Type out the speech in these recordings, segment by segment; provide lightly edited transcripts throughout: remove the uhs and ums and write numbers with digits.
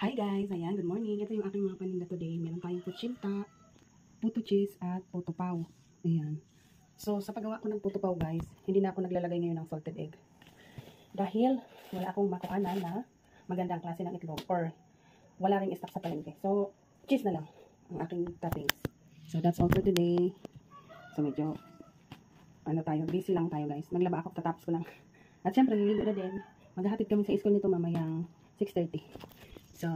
Hi guys! Ayan, good morning. Ito yung aking mga paninda today. Meron tayong kutsinta, puto cheese, at puto paw. Ayan. So, sa paggawa ko ng puto paw guys, hindi na ako naglalagay ngayon ng salted egg. Dahil wala akong makuhanan na magandang klase ng itlog or wala ring stock sa palengke. So, cheese na lang ang aking toppings. So, that's all for today. So, medyo busy lang tayo guys. Naglaba ako, tatapos ko lang. At syempre, nililigo na din. Maghahatid kami sa school nito mamayang 6:30. So,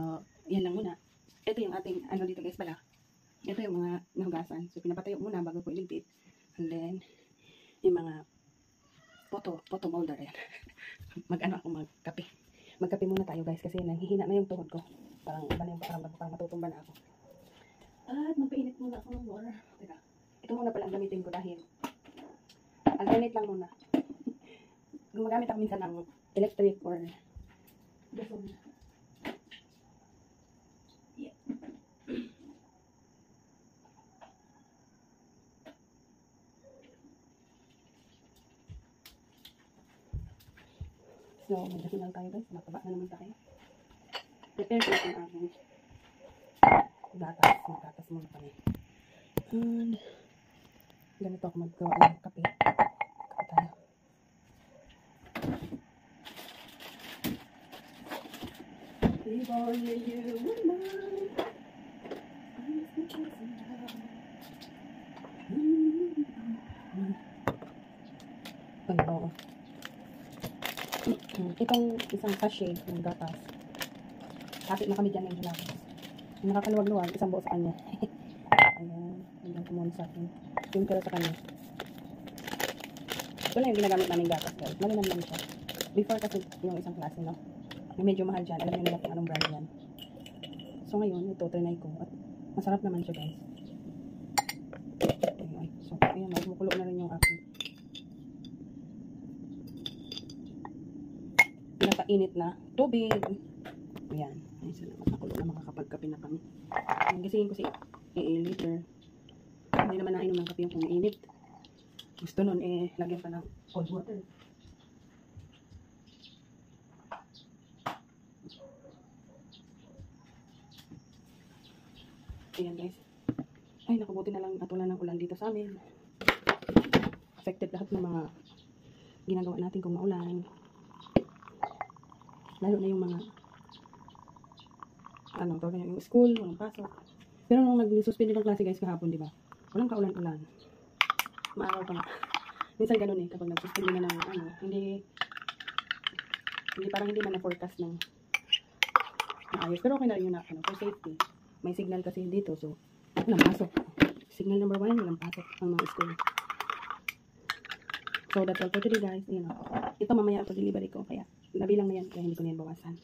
yan lang muna. Ito yung ating, dito guys pala. Ito yung mga nahugasan. So, pinapatayo muna bago ko iligpit. And then, yung mga photo molder. Yan. Ako magkape. Magkape muna tayo guys kasi nanghihina na yung tuhod ko. Parang iba na yung pakiramdam ko, parang matutumba na ako. At magpainit muna ako ng water. Teka, ito muna pala ang gamitin ko dahil alternate lang muna. Gumagamit ako minsan ng electric or gasol. So, magdasin lang tayo guys. Mataba na naman tayo. Prepare ko yung aking gatas. Magatas muna kami. And, ganito ako maggawa ng kape. Kape tayo. Live on you, woman. Ay, oo. Itong isang sachet ng gatas. Kapit na kami dyan ng gelato. Nakakaluwag-luwag, isang buo sa kanya. Ayan, hanggang kumon sa akin. Yung tira sa kanya. Ito lang yung ginagamit namin gatas guys. Malinam lang siya. Before kasi yung isang klase, no? Yung medyo mahal dyan. Alam nyo nila kung anong brand yan. So ngayon, ito, trinay ko. At masarap naman siya guys. Ayan, so, ayan, magmukulo na rin yung aking pinakainit na tubig. Ayan. Ay, salamat. Nakulo na makakapagkape na kami. Ayan, gisingin ko si later. Hindi naman nainom ng kape yung kung mainit. Gusto nun, lagyan pa ng cold water. Ayan guys. Ay, nakabuti na lang atulan ng ulan dito sa amin. Affected lahat ng mga ginagawa natin kung maulan. Lalo na yung mga yung school, walang pasok. Pero nung nag-suspend ng klase guys kahapon, di ba? Walang kaulan-ulan. Maaraw pa nga. Minsan ganun kapag nag-suspend na ng hindi parang hindi man na-forecast ng maayos. Pero okay na rin yun na, for safety. May signal kasi dito, so walang pasok. Signal number 1, walang pasok ang mga school. So that's all for today guys. Ayan, ito mamaya ito delivery ko, kaya nabilang na yan, kaya hindi ko na yan bawasan.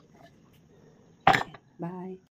Okay, bye!